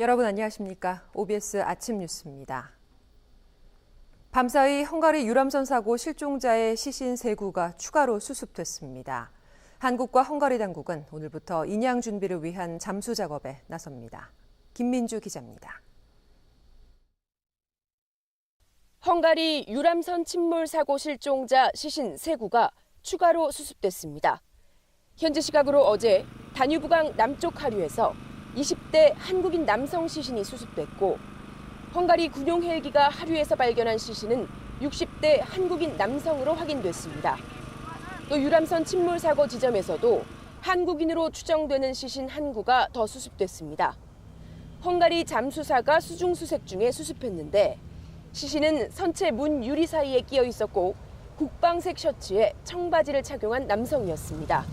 여러분 안녕하십니까? OBS 아침 뉴스입니다. 밤사이 헝가리 유람선 사고 실종자의 시신 3구가 추가로 수습됐습니다. 한국과 헝가리 당국은 오늘부터 인양 준비를 위한 잠수 작업에 나섭니다. 김민주 기자입니다. 헝가리 유람선 침몰 사고 실종자 시신 3구가 추가로 수습됐습니다. 현지 시각으로 어제 다뉴브강 남쪽 하류에서 20대 한국인 남성 시신이 수습됐고 헝가리 군용 헬기가 하류에서 발견한 시신은 60대 한국인 남성으로 확인됐습니다. 또 유람선 침몰 사고 지점에서도 한국인으로 추정되는 시신 1구가 더 수습됐습니다. 헝가리 잠수사가 수중 수색 중에 수습했는데 시신은 선체 문 유리 사이에 끼어 있었고 국방색 셔츠에 청바지를 착용한 남성이었습니다.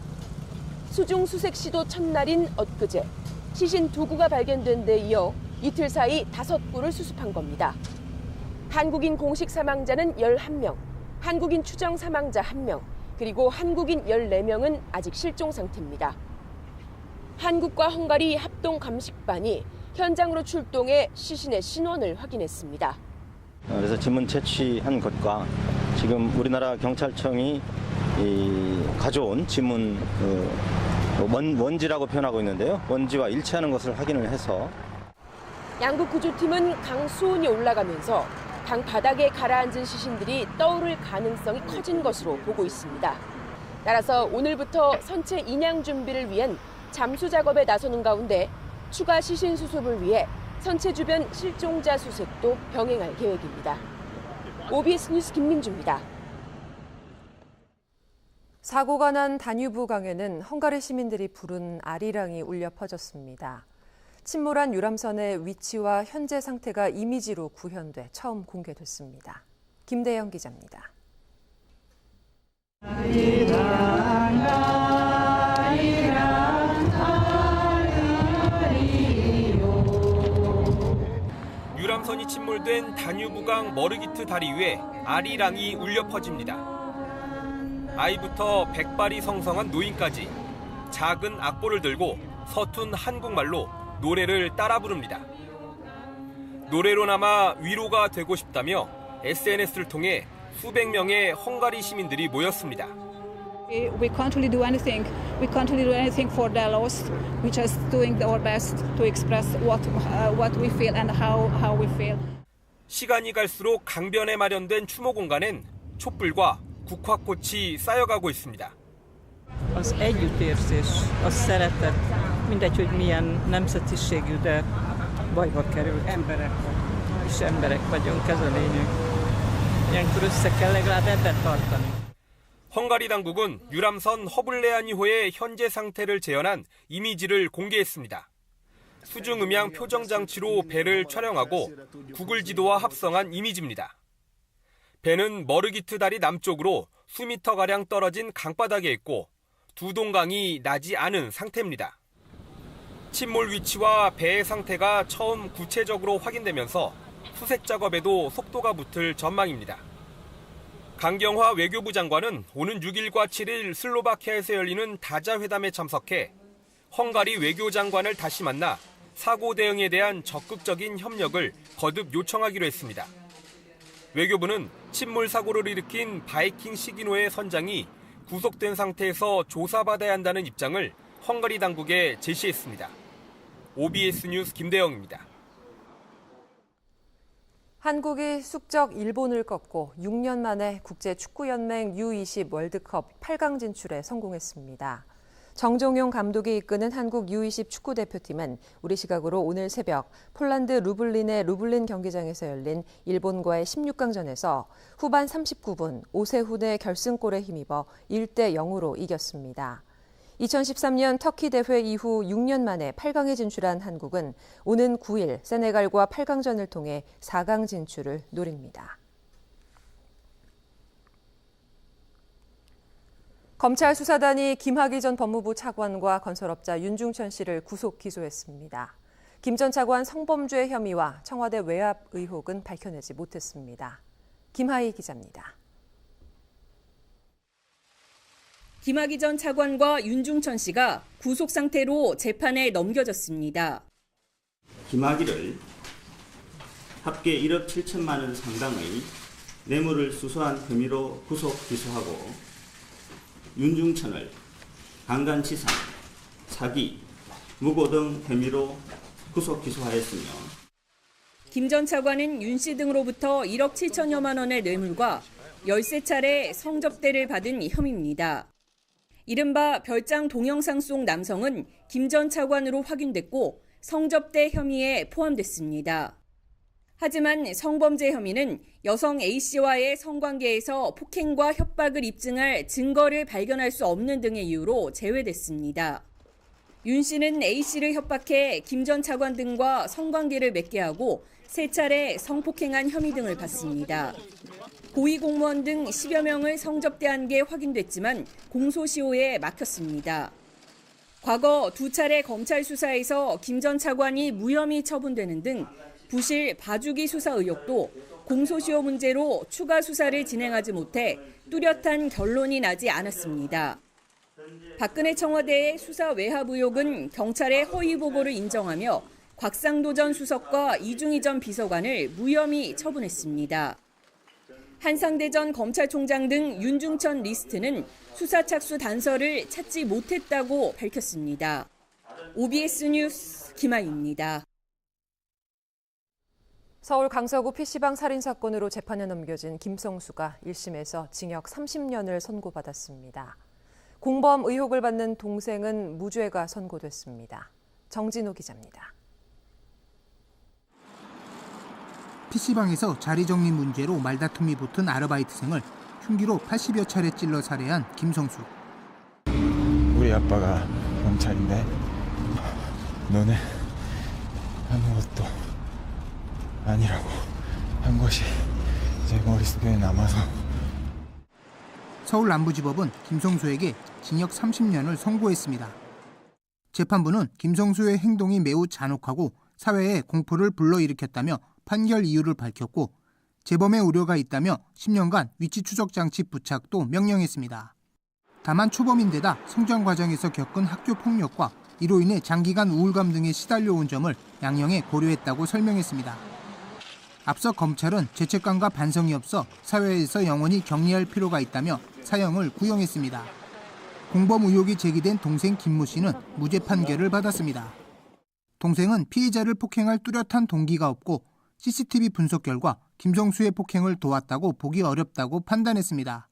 수중 수색 시도 첫날인 엊그제 시신 2구가 발견된 데 이어 이틀 사이 5구를 수습한 겁니다. 한국인 공식 사망자는 11명, 한국인 추정 사망자 1명, 그리고 한국인 14명은 아직 실종 상태입니다. 한국과 헝가리 합동 감식반이 현장으로 출동해 시신의 신원을 확인했습니다. 그래서 지문 채취한 것과 지금 우리나라 경찰청이 가져온 지문 먼지라고 표현하고 있는데요. 먼지와 일치하는 것을 확인을 해서 양국 구조팀은 강 수온이 올라가면서 강 바닥에 가라앉은 시신들이 떠오를 가능성이 커진 것으로 보고 있습니다. 따라서 오늘부터 선체 인양 준비를 위한 잠수 작업에 나서는 가운데 추가 시신 수습을 위해 선체 주변 실종자 수색도 병행할 계획입니다. OBS 뉴스 김민주입니다. 사고가 난 다뉴브강에는 헝가리 시민들이 부른 아리랑이 울려 퍼졌습니다. 침몰한 유람선의 위치와 현재 상태가 이미지로 구현돼 처음 공개됐습니다. 김대영 기자입니다. 유람선이 침몰된 다뉴브강 머르기트 다리 위에 아리랑이 울려 퍼집니다. 아이부터 백발이 성성한 노인까지 작은 악보를 들고 서툰 한국말로 노래를 따라 부릅니다. 노래로나마 위로가 되고 싶다며 SNS를 통해 수백 명의 헝가리 시민들이 모였습니다. We can't really do anything. We can't really do anything for their loss. We're just doing our best to express what we feel and how we feel. 시간이 갈수록 강변에 마련된 추모 공간엔 촛불과 국화꽃이 쌓여가고 있습니다. Az együttérzés, a szeretet, mindegy, hogy milyen nemzetiségű, de bajba kerül emberek, és emberek vagyunk, ez a lényeg. Ilyenkor össze kell legalább ebben tartani. 헝가리 당국은 유람선 허블레아니호의 현재 상태를 재현한 이미지를 공개했습니다. 수중 음향 표정 장치로 배를 촬영하고 구글 지도와 합성한 이미지입니다. 배는 머르기트 다리 남쪽으로 수미터가량 떨어진 강바닥에 있고 두 동강이 나지 않은 상태입니다. 침몰 위치와 배의 상태가 처음 구체적으로 확인되면서 수색 작업에도 속도가 붙을 전망입니다. 강경화 외교부 장관은 오는 6일과 7일 슬로바키아에서 열리는 다자 회담에 참석해 헝가리 외교장관을 다시 만나 사고 대응에 대한 적극적인 협력을 거듭 요청하기로 했습니다. 외교부는 침몰 사고를 일으킨 바이킹 시기노의 선장이 구속된 상태에서 조사받아야 한다는 입장을 헝가리 당국에 제시했습니다. OBS 뉴스 김대영입니다. 한국이 숙적 일본을 꺾고 6년 만에 국제축구연맹 U20 월드컵 8강 진출에 성공했습니다. 정종용 감독이 이끄는 한국 U20 축구대표팀은 우리 시각으로 오늘 새벽 폴란드 루블린의 루블린 경기장에서 열린 일본과의 16강전에서 후반 39분 오세훈의 결승골에 힘입어 1대 0으로 이겼습니다. 2013년 터키 대회 이후 6년 만에 8강에 진출한 한국은 오는 9일 세네갈과 8강전을 통해 4강 진출을 노립니다. 검찰 수사단이 김학의 전 법무부 차관과 건설업자 윤중천 씨를 구속 기소했습니다. 김 전 차관 성범죄 혐의와 청와대 외압 의혹은 밝혀내지 못했습니다. 김하희 기자입니다. 김학의 전 차관과 윤중천 씨가 구속 상태로 재판에 넘겨졌습니다. 김학의를 합계 1억 7천만 원 상당의 뇌물을 수수한 혐의로 구속 기소하고 윤중천을 강간치상, 사기, 무고 등 혐의로 구속 기소하였으며 김 전 차관은 윤 씨 등으로부터 1억 7천여만 원의 뇌물과 13차례 성접대를 받은 혐의입니다. 이른바 별장 동영상 속 남성은 김 전 차관으로 확인됐고 성접대 혐의에 포함됐습니다. 하지만 성범죄 혐의는 여성 A씨와의 성관계에서 폭행과 협박을 입증할 증거를 발견할 수 없는 등의 이유로 제외됐습니다. 윤 씨는 A씨를 협박해 김 전 차관 등과 성관계를 맺게 하고 3차례 성폭행한 혐의 등을 받습니다. 고위공무원 등 10여 명을 성접대한 게 확인됐지만 공소시효에 막혔습니다. 과거 2차례 검찰 수사에서 김 전 차관이 무혐의 처분되는 등 부실 봐주기 수사 의혹도 공소시효 문제로 추가 수사를 진행하지 못해 뚜렷한 결론이 나지 않았습니다. 박근혜 청와대의 수사 외압 의혹은 경찰의 허위 보고를 인정하며 곽상도 전 수석과 이중희 전 비서관을 무혐의 처분했습니다. 한상대 전 검찰총장 등 윤중천 리스트는 수사 착수 단서를 찾지 못했다고 밝혔습니다. OBS 뉴스 김아희입니다. 서울 강서구 PC방 살인 사건으로 재판에 넘겨진 김성수가 1심에서 징역 30년을 선고받았습니다. 공범 의혹을 받는 동생은 무죄가 선고됐습니다. 정진호 기자입니다. PC방에서 자리 정리 문제로 말다툼이 붙은 아르바이트생을 흉기로 80여 차례 찔러 살해한 김성수. 우리 아빠가 경찰인데 너네 아무것도 아니라고 한 것이 제 머릿속에 남아서. 서울 남부지법은 김성수에게 징역 30년을 선고했습니다. 재판부는 김성수의 행동이 매우 잔혹하고 사회에 공포를 불러일으켰다며 판결 이유를 밝혔고 재범의 우려가 있다며 10년간 위치 추적 장치 부착도 명령했습니다. 다만 초범인데다 성장 과정에서 겪은 학교 폭력과 이로 인해 장기간 우울감 등에 시달려온 점을 양형에 고려했다고 설명했습니다. 앞서 검찰은 죄책감과 반성이 없어 사회에서 영원히 격리할 필요가 있다며 사형을 구형했습니다. 공범 의혹이 제기된 동생 김모 씨는 무죄 판결을 받았습니다. 동생은 피해자를 폭행할 뚜렷한 동기가 없고 CCTV 분석 결과 김성수의 폭행을 도왔다고 보기 어렵다고 판단했습니다.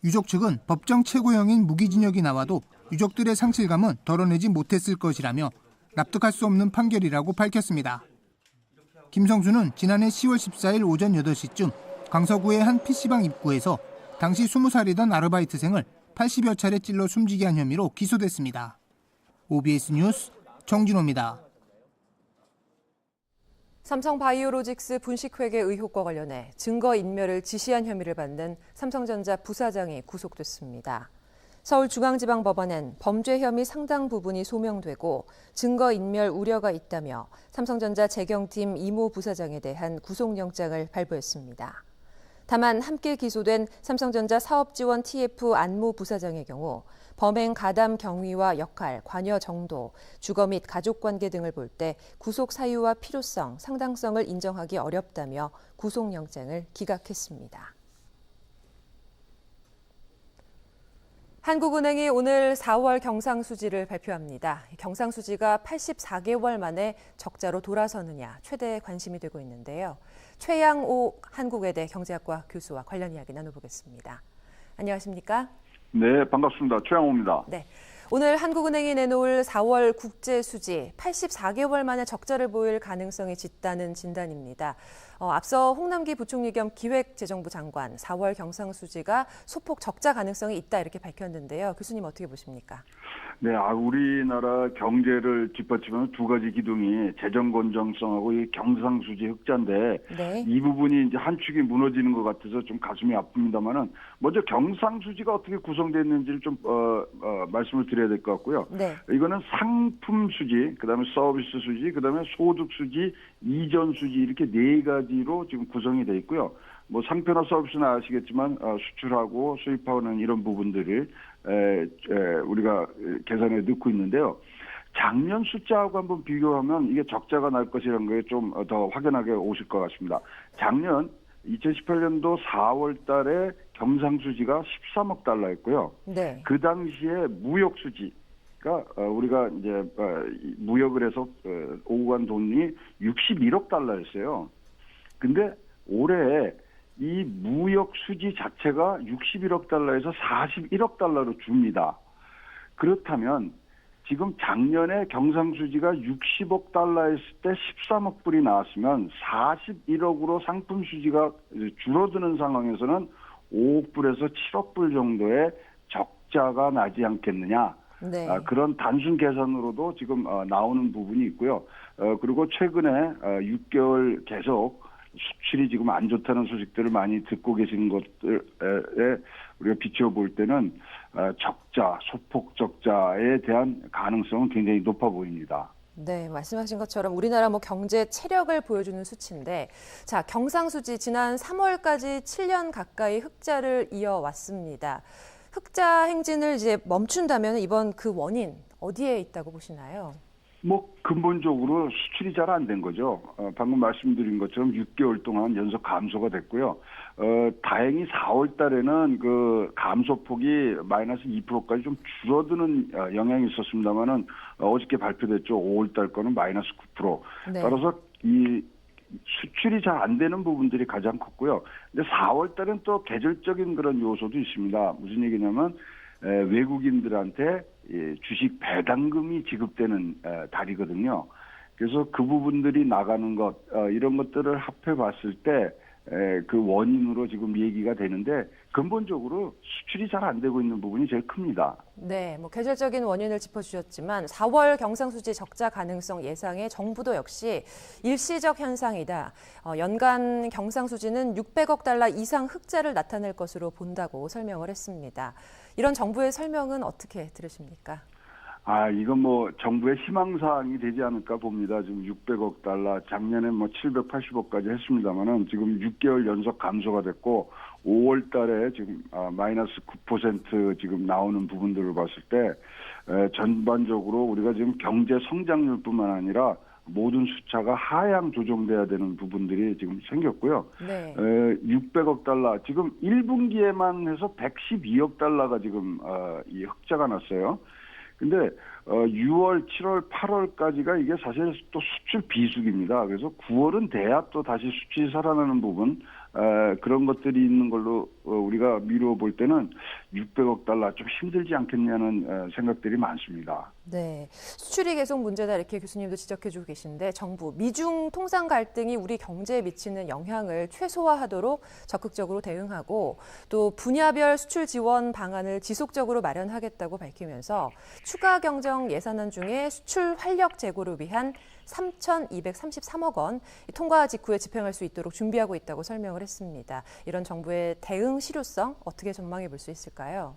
유족 측은 법정 최고형인 무기징역이 나와도 유족들의 상실감은 덜어내지 못했을 것이라며 납득할 수 없는 판결이라고 밝혔습니다. 김성수는 지난해 10월 14일 오전 8시쯤 강서구의 한 PC방 입구에서 당시 20살이던 아르바이트생을 80여 차례 찔러 숨지게 한 혐의로 기소됐습니다. OBS 뉴스 정진호입니다. 삼성바이오로직스 분식회계 의혹과 관련해 증거인멸을 지시한 혐의를 받는 삼성전자 부사장이 구속됐습니다. 서울중앙지방법원은 범죄 혐의 상당 부분이 소명되고 증거인멸 우려가 있다며 삼성전자 재경팀 이모 부사장에 대한 구속영장을 발부했습니다. 다만 함께 기소된 삼성전자 사업지원 TF 안모 부사장의 경우 범행 가담 경위와 역할, 관여 정도, 주거 및 가족관계 등을 볼 때 구속 사유와 필요성, 상당성을 인정하기 어렵다며 구속영장을 기각했습니다. 한국은행이 오늘 4월 경상수지를 발표합니다. 경상수지가 84개월 만에 적자로 돌아서느냐 최대 관심이 되고 있는데요. 최양호 한국외대 경제학과 교수와 관련 이야기 나눠보겠습니다. 안녕하십니까? 네, 반갑습니다. 최양호입니다. 네, 오늘 한국은행이 내놓을 4월 국제수지 84개월 만에 적자를 보일 가능성이 짙다는 진단입니다. 앞서 홍남기 부총리 겸 기획재정부 장관 4월 경상수지가 소폭 적자 가능성이 있다 이렇게 밝혔는데요. 교수님 어떻게 보십니까? 네, 우리나라 경제를 뒷받침하는 두 가지 기둥이 재정 건전성하고 이 경상수지 흑자인데 네. 이 부분이 이제 한 축이 무너지는 것 같아서 좀 가슴이 아픕니다만은 먼저 경상수지가 어떻게 구성됐는지를 좀 말씀을 드려야 될 것 같고요. 네. 이거는 상품 수지, 그다음에 서비스 수지, 그다음에 소득 수지, 이전 수지 이렇게 네 가지로 지금 구성이 돼 있고요. 뭐 상표나 서비스는 아시겠지만 수출하고 수입하는 이런 부분들을 우리가 계산에 넣고 있는데요. 작년 숫자하고 한번 비교하면 이게 적자가 날 것이라는 게 좀 더 확연하게 오실 것 같습니다. 작년 2018년도 4월 달에 경상수지가 13억 달러였고요. 네. 그 당시에 무역 수지가 우리가 이제 무역을 해서 오고 간 돈이 61억 달러였어요. 근데 올해 이 무역 수지 자체가 61억 달러에서 41억 달러로 줍니다. 그렇다면 지금 작년에 경상수지가 60억 달러였을 때 13억 불이 나왔으면 41억으로 상품 수지가 줄어드는 상황에서는 5억 불에서 7억 불 정도의 적자가 나지 않겠느냐. 네. 그런 단순 계산으로도 지금 나오는 부분이 있고요. 그리고 최근에 6개월 계속 수출이 지금 안 좋다는 소식들을 많이 듣고 계신 것들에 우리가 비춰볼 때는 적자, 소폭 적자에 대한 가능성은 굉장히 높아 보입니다. 네, 말씀하신 것처럼 우리나라 경제 체력을 보여주는 수치인데, 자, 경상수지 지난 3월까지 7년 가까이 흑자를 이어왔습니다. 흑자 행진을 이제 멈춘다면 이번 그 원인 어디에 있다고 보시나요? 근본적으로 수출이 잘 안 된 거죠. 방금 말씀드린 것처럼 6개월 동안 연속 감소가 됐고요. 다행히 4월 달에는 그 감소폭이 마이너스 2%까지 좀 줄어드는 영향이 있었습니다만은 어저께 발표됐죠. 5월 달 거는 마이너스 9%. 네. 따라서 이 수출이 잘 안 되는 부분들이 가장 컸고요. 근데 4월 달은 또 계절적인 그런 요소도 있습니다. 무슨 얘기냐면 외국인들한테 주식 배당금이 지급되는 달이거든요. 그래서 그 부분들이 나가는 것 이런 것들을 합해 봤을 때 그 원인으로 지금 얘기가 되는데 근본적으로 수출이 잘 안 되고 있는 부분이 제일 큽니다. 네, 계절적인 원인을 짚어주셨지만 4월 경상수지 적자 가능성 예상에 정부도 역시 일시적 현상이다. 연간 경상수지는 600억 달러 이상 흑자를 나타낼 것으로 본다고 설명을 했습니다. 이런 정부의 설명은 어떻게 들으십니까? 이건 정부의 희망사항이 되지 않을까 봅니다. 지금 600억 달러, 작년에 780억까지 했습니다만은 지금 6개월 연속 감소가 됐고 5월 달에 지금 마이너스 9% 지금 나오는 부분들을 봤을 때 전반적으로 우리가 지금 경제 성장률뿐만 아니라 모든 숫자가 하향 조정돼야 되는 부분들이 지금 생겼고요. 네. 600억 달러, 지금 1분기에만 해서 112억 달러가 지금 이 흑자가 났어요. 근데 6월, 7월, 8월까지가 이게 사실 또 수출 비수기입니다. 그래서 9월은 돼야 또 다시 수출이 살아나는 부분 그런 것들이 있는 걸로 우리가 미루어 볼 때는 600억 달러 좀 힘들지 않겠냐는 생각들이 많습니다. 네, 수출이 계속 문제다 이렇게 교수님도 지적해주고 계신데 정부, 미중 통상 갈등이 우리 경제에 미치는 영향을 최소화하도록 적극적으로 대응하고 또 분야별 수출 지원 방안을 지속적으로 마련하겠다고 밝히면서 추가 경정 예산안 중에 수출 활력 제고를 위한 3,233억 원 통과 직후에 집행할 수 있도록 준비하고 있다고 설명을 했습니다. 이런 정부의 대응 실효성 어떻게 전망해 볼 수 있을까요?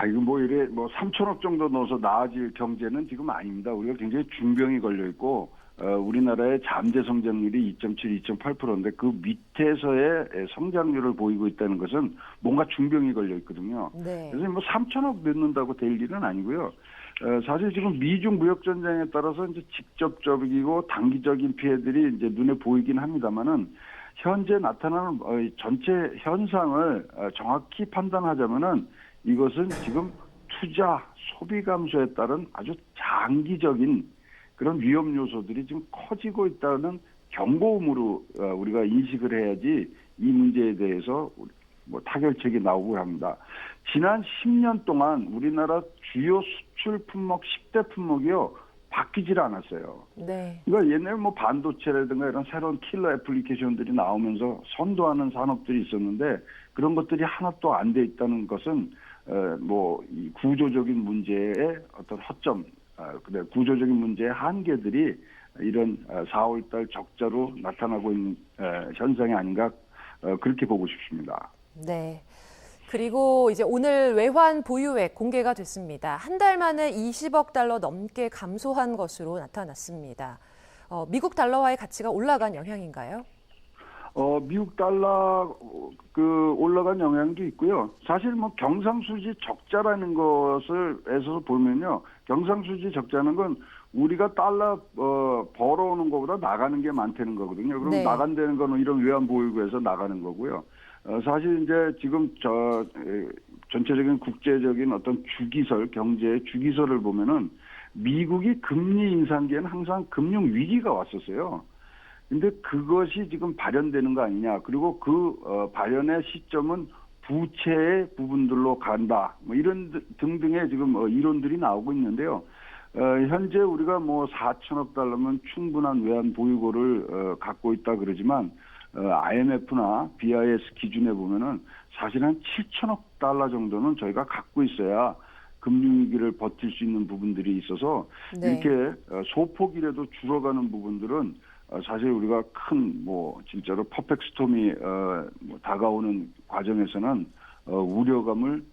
이거 이래 3천억 정도 넣어서 나아질 경제는 지금 아닙니다. 우리가 굉장히 중병이 걸려 있고 우리나라의 잠재 성장률이 2.7, 2.8%인데 그 밑에서의 성장률을 보이고 있다는 것은 뭔가 중병이 걸려 있거든요. 네. 그래서 3천억 넣는다고 될 일은 아니고요. 사실 지금 미중 무역 전쟁에 따라서 이제 직접적이고 단기적인 피해들이 이제 눈에 보이긴 합니다만은 현재 나타나는 전체 현상을 정확히 판단하자면은 이것은 지금 투자, 소비 감소에 따른 아주 장기적인 그런 위험 요소들이 지금 커지고 있다는 경고음으로 우리가 인식을 해야지 이 문제에 대해서 타결책이 나오고 합니다. 지난 10년 동안 우리나라 주요 수출 품목 10대 품목이요 바뀌질 않았어요. 네. 그러니까 옛날에 반도체라든가 이런 새로운 킬러 애플리케이션들이 나오면서 선도하는 산업들이 있었는데 그런 것들이 하나도 안 돼 있다는 것은 이 구조적인 문제의 어떤 허점, 구조적인 문제의 한계들이 이런 4월달 적자로 나타나고 있는 현상이 아닌가 그렇게 보고 싶습니다. 네. 그리고 이제 오늘 외환 보유액 공개가 됐습니다. 한 달 만에 20억 달러 넘게 감소한 것으로 나타났습니다. 미국 달러화의 가치가 올라간 영향인가요? 미국 달러 올라간 영향도 있고요. 사실 뭐 경상수지 적자라는 것에서 보면요. 경상수지 적자는 건 우리가 달러 벌어오는 것보다 나가는 게 많다는 거거든요. 그럼 네. 나간다는 건 이런 외환보유고에서 나가는 거고요. 사실 이제 지금 전체적인 국제적인 어떤 주기설, 경제의 주기설을 보면은 미국이 금리 인상기에는 항상 금융 위기가 왔었어요. 근데 그것이 지금 발현되는 거 아니냐. 그리고 발현의 시점은 부채의 부분들로 간다. 뭐 이런 등등의 지금 이론들이 나오고 있는데요. 현재 우리가 뭐 4천억 달러면 충분한 외환 보유고를 갖고 있다 그러지만 IMF나 BIS 기준에 보면은 사실 한 7천억 달러 정도는 저희가 갖고 있어야 금융위기를 버틸 수 있는 부분들이 있어서 네. 이렇게 소폭이라도 줄어가는 부분들은 사실 우리가 큰 진짜로 퍼펙트 스톰이 다가오는 과정에서는 우려감을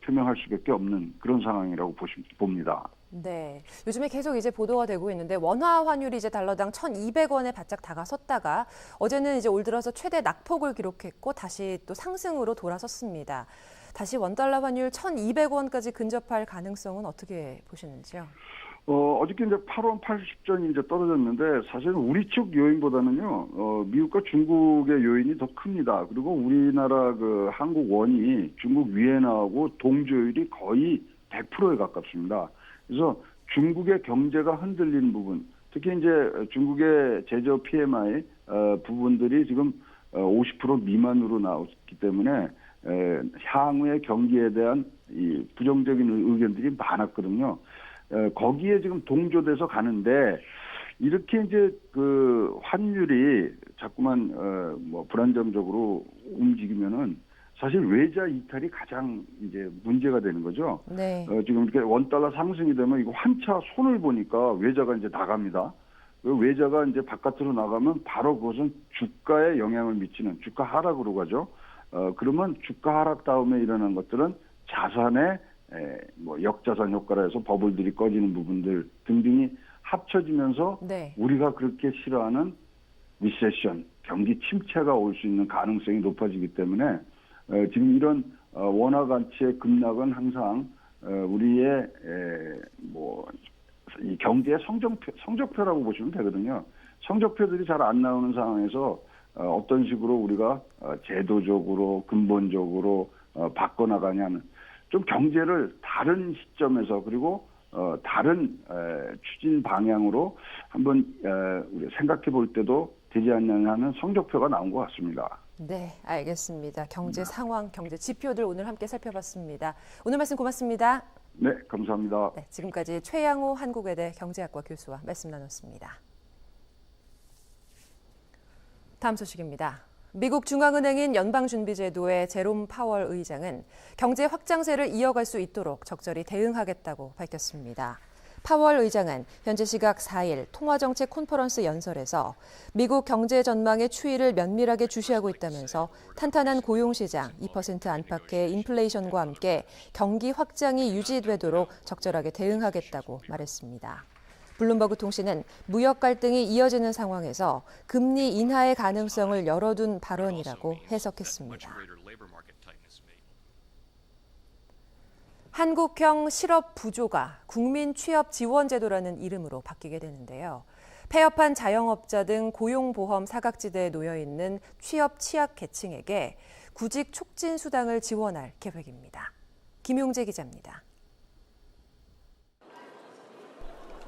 표명할 수밖에 없는 그런 상황이라고 봅니다. 네. 요즘에 계속 이제 보도가 되고 있는데 원화 환율이 이제 달러당 1,200원에 바짝 다가섰다가 어제는 이제 올 들어서 최대 낙폭을 기록했고 다시 또 상승으로 돌아섰습니다. 다시 원달러 환율 1,200원까지 근접할 가능성은 어떻게 보시는지요? 어저께 이제 8원 80전이 이제 떨어졌는데 사실은 우리 쪽 요인보다는요, 미국과 중국의 요인이 더 큽니다. 그리고 우리나라 한국 원이 중국 위엔화하고 동조율이 거의 100%에 가깝습니다. 그래서 중국의 경제가 흔들리는 부분, 특히 이제 중국의 제조 PMI 부분들이 지금 50% 미만으로 나왔기 때문에 향후의 경기에 대한 이 부정적인 의견들이 많았거든요. 거기에 지금 동조돼서 가는데 이렇게 이제 환율이 자꾸만 불안정적으로 움직이면은 사실 외자 이탈이 가장 이제 문제가 되는 거죠. 네. 지금 이렇게 원달러 상승이 되면 이거 환차 손을 보니까 외자가 이제 나갑니다. 외자가 이제 바깥으로 나가면 바로 그것은 주가에 영향을 미치는 주가 하락으로 가죠. 그러면 주가 하락 다음에 일어난 것들은 자산의 역자산 효과라 해서 버블들이 꺼지는 부분들 등등이 합쳐지면서 네. 우리가 그렇게 싫어하는 리세션, 경기 침체가 올 수 있는 가능성이 높아지기 때문에 지금 이런 원화 가치의 급락은 항상 우리의 이 경제의 성적표라고 보시면 되거든요. 성적표들이 잘 안 나오는 상황에서 어떤 식으로 우리가 제도적으로 근본적으로 바꿔나가냐는 좀 경제를 다른 시점에서 그리고 다른 추진 방향으로 한번 우리 생각해 볼 때도 되지 않느냐 하는 성적표가 나온 것 같습니다. 네, 알겠습니다. 경제 상황, 경제 지표들 오늘 함께 살펴봤습니다. 오늘 말씀 고맙습니다. 네, 감사합니다. 네, 지금까지 최양호 한국외대 경제학과 교수와 말씀 나눴습니다. 다음 소식입니다. 미국 중앙은행인 연방준비제도의 제롬 파월 의장은 경제 확장세를 이어갈 수 있도록 적절히 대응하겠다고 밝혔습니다. 파월 의장은 현재 시각 4일 통화정책 콘퍼런스 연설에서 미국 경제 전망의 추이를 면밀하게 주시하고 있다면서 탄탄한 고용시장, 2% 안팎의 인플레이션과 함께 경기 확장이 유지되도록 적절하게 대응하겠다고 말했습니다. 블룸버그 통신은 무역 갈등이 이어지는 상황에서 금리 인하의 가능성을 열어둔 발언이라고 해석했습니다. 한국형 실업 부조가 국민 취업 지원 제도라는 이름으로 바뀌게 되는데요. 폐업한 자영업자 등 고용보험 사각지대에 놓여 있는 취업 취약 계층에게 구직 촉진 수당을 지원할 계획입니다. 김용재 기자입니다.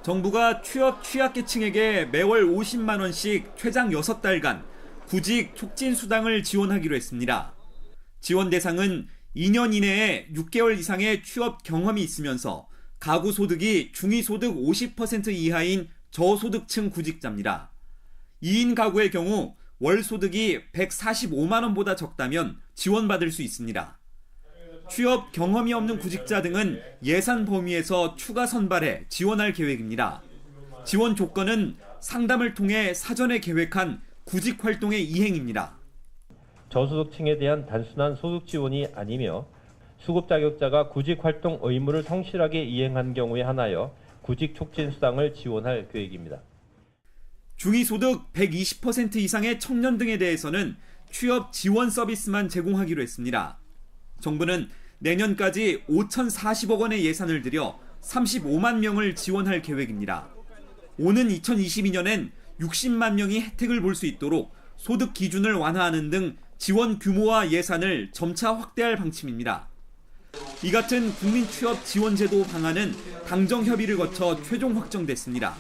정부가 취업 취약계층에게 매월 50만 원씩 최장 6달간 구직 촉진 수당을 지원하기로 했습니다. 지원 대상은 2년 이내에 6개월 이상의 취업 경험이 있으면서 가구 소득이 중위소득 50% 이하인 저소득층 구직자입니다. 2인 가구의 경우 월 소득이 145만 원보다 적다면 지원받을 수 있습니다. 취업 경험이 없는 구직자 등은 예산 범위에서 추가 선발해 지원할 계획입니다. 지원 조건은 상담을 통해 사전에 계획한 구직 활동의 이행입니다. 저소득층에 대한 단순한 소득 지원이 아니며 수급 자격자가 구직 활동 의무를 성실하게 이행한 경우에 한하여 구직 촉진 수당을 지원할 계획입니다. 중위소득 120% 이상의 청년 등에 대해서는 취업 지원 서비스만 제공하기로 했습니다. 정부는 내년까지 5,040억 원의 예산을 들여 35만 명을 지원할 계획입니다. 오는 2022년엔 60만 명이 혜택을 볼 수 있도록 소득 기준을 완화하는 등 지원 규모와 예산을 점차 확대할 방침입니다. 이 같은 국민 취업 지원 제도 방안은 당정 협의를 거쳐 최종 확정됐습니다.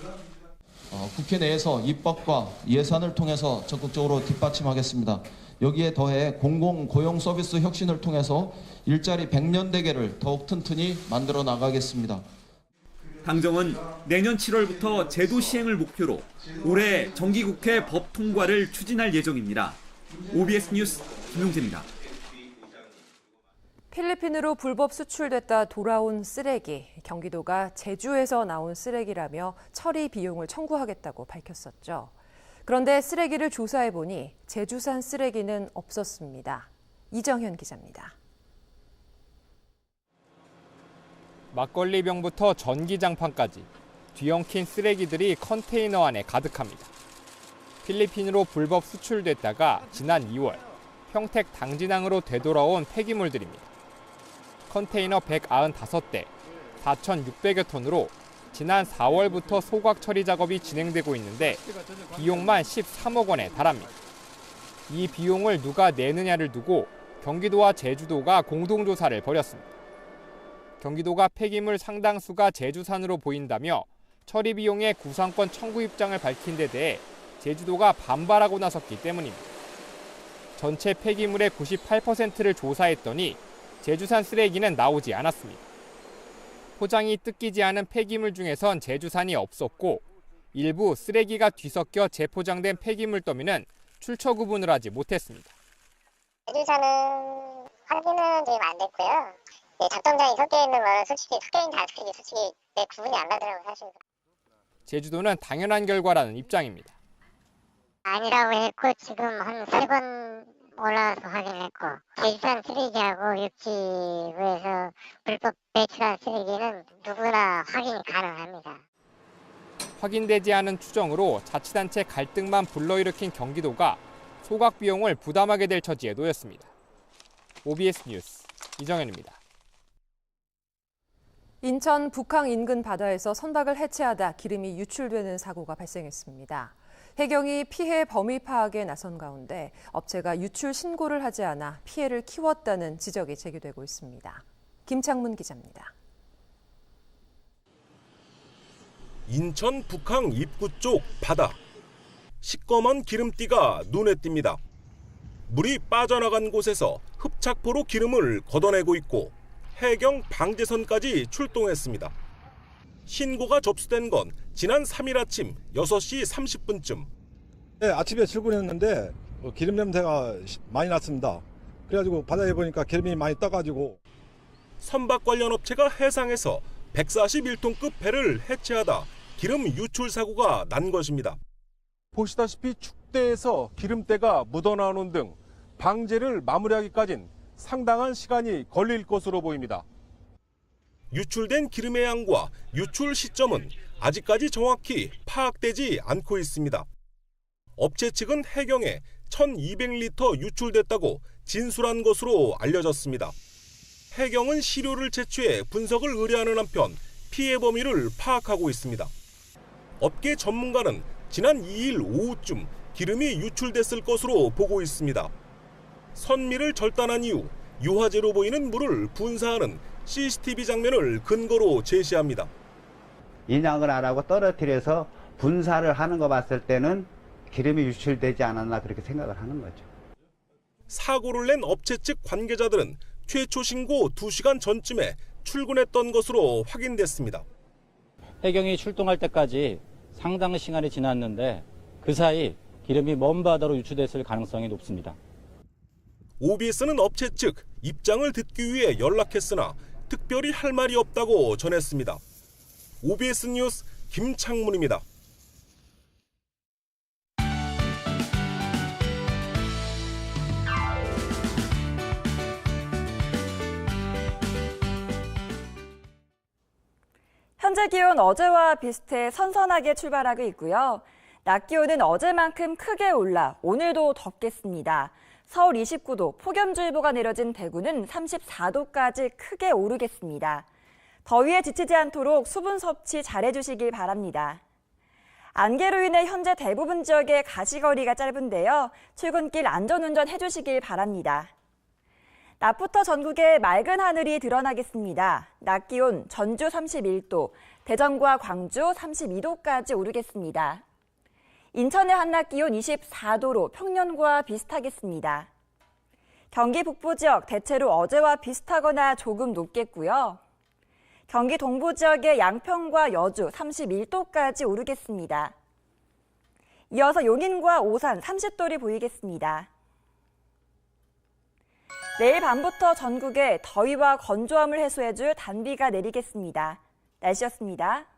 국회 내에서 입법과 예산을 통해서 적극적으로 뒷받침하겠습니다. 여기에 더해 공공고용 서비스 혁신을 통해서 일자리 100년 대계를 더욱 튼튼히 만들어 나가겠습니다. 당정은 내년 7월부터 제도 시행을 목표로 올해 정기국회 법 통과를 추진할 예정입니다. OBS 뉴스 김용재입니다. 필리핀으로 불법 수출됐다 돌아온 쓰레기. 경기도가 제주에서 나온 쓰레기라며 처리 비용을 청구하겠다고 밝혔었죠. 그런데 쓰레기를 조사해보니 제주산 쓰레기는 없었습니다. 이정현 기자입니다. 막걸리병부터 전기장판까지 뒤엉킨 쓰레기들이 컨테이너 안에 가득합니다. 필리핀으로 불법 수출됐다가 지난 2월 평택 당진항으로 되돌아온 폐기물들입니다. 컨테이너 195대, 4,600여 톤으로 지난 4월부터 소각 처리 작업이 진행되고 있는데 비용만 13억 원에 달합니다. 이 비용을 누가 내느냐를 두고 경기도와 제주도가 공동조사를 벌였습니다. 경기도가 폐기물 상당수가 제주산으로 보인다며 처리 비용의 구상권 청구 입장을 밝힌 데 대해 제주도가 반발하고 나섰기 때문입니다. 전체 폐기물의 98%를 조사했더니 제주산 쓰레기는 나오지 않았습니다. 포장이 뜯기지 않은 폐기물 중에선 제주산이 없었고 일부 쓰레기가 뒤섞여 재포장된 폐기물 더미는 출처 구분을 하지 못했습니다. 제주산은 확인은 지금 안 됐고요. 작동장이 섞여 있는 거는 솔직히 섞여 있는 다 솔직히 구분이 안 가더라고요, 사실. 제주도는 당연한 결과라는 입장입니다. 아니라고 했고 지금 한 3번 올라와서 확인했고 제주산 쓰레기하고 육지구에서 불법 배출한 쓰레기는 누구나 확인이 가능합니다. 확인되지 않은 추정으로 자치단체 갈등만 불러일으킨 경기도가 소각 비용을 부담하게 될 처지에 놓였습니다. OBS 뉴스 이정현입니다. 인천 북항 인근 바다에서 선박을 해체하다 기름이 유출되는 사고가 발생했습니다. 해경이 피해 범위 파악에 나선 가운데 업체가 유출 신고를 하지 않아 피해를 키웠다는 지적이 제기되고 있습니다. 김창문 기자입니다. 인천 북항 입구 쪽 바다. 시꺼먼 기름띠가 눈에 띕니다. 물이 빠져나간 곳에서 흡착포로 기름을 걷어내고 있고 해경 방제선까지 출동했습니다. 신고가 접수된 건 지난 3일 아침 6시 30분쯤. 네, 아침에 출근했는데 기름 냄새가 많이 났습니다. 그래가지고 바다에 보니까 기름이 많이 떠가지고. 선박 관련 업체가 해상에서 141톤급 배를 해체하다 기름 유출 사고가 난 것입니다. 보시다시피 축대에서 기름때가 묻어나오는 등 방제를 마무리하기까진 상당한 시간이 걸릴 것으로 보입니다. 유출된 기름의 양과 유출 시점은 아직까지 정확히 파악되지 않고 있습니다. 업체 측은 해경에 1,200리터 유출됐다고 진술한 것으로 알려졌습니다. 해경은 시료를 채취해 분석을 의뢰하는 한편 피해 범위를 파악하고 있습니다. 업계 전문가는 지난 2일 오후쯤 기름이 유출됐을 것으로 보고 있습니다. 선미를 절단한 이후 유화제로 보이는 물을 분사하는 CCTV 장면을 근거로 제시합니다. 인양을 안 하고 떨어뜨려서 분사를 하는 거 봤을 때는 기름이 유출되지 않았나 그렇게 생각을 하는 거죠. 사고를 낸 업체 측 관계자들은 최초 신고 2시간 전쯤에 출근했던 것으로 확인됐습니다. 해경이 출동할 때까지 상당한 시간이 지났는데 그 사이 기름이 먼 바다로 유출됐을 가능성이 높습니다. OBS는 업체 측 입장을 듣기 위해 연락했으나 특별히 할 말이 없다고 전했습니다. OBS 뉴스 김창문입니다. 현재 기온 어제와 비슷해 선선하게 출발하고 있고요. 낮 기온은 어제만큼 크게 올라 오늘도 덥겠습니다. 서울 29도, 폭염주의보가 내려진 대구는 34도까지 크게 오르겠습니다. 더위에 지치지 않도록 수분 섭취 잘해주시길 바랍니다. 안개로 인해 현재 대부분 지역의 가시거리가 짧은데요. 출근길 안전운전 해주시길 바랍니다. 낮부터 전국에 맑은 하늘이 드러나겠습니다. 낮 기온 전주 31도, 대전과 광주 32도까지 오르겠습니다. 인천의 한낮 기온 24도로 평년과 비슷하겠습니다. 경기 북부 지역 대체로 어제와 비슷하거나 조금 높겠고요. 경기 동부 지역의 양평과 여주 31도까지 오르겠습니다. 이어서 용인과 오산 30도를 보이겠습니다. 내일 밤부터 전국에 더위와 건조함을 해소해줄 단비가 내리겠습니다. 날씨였습니다.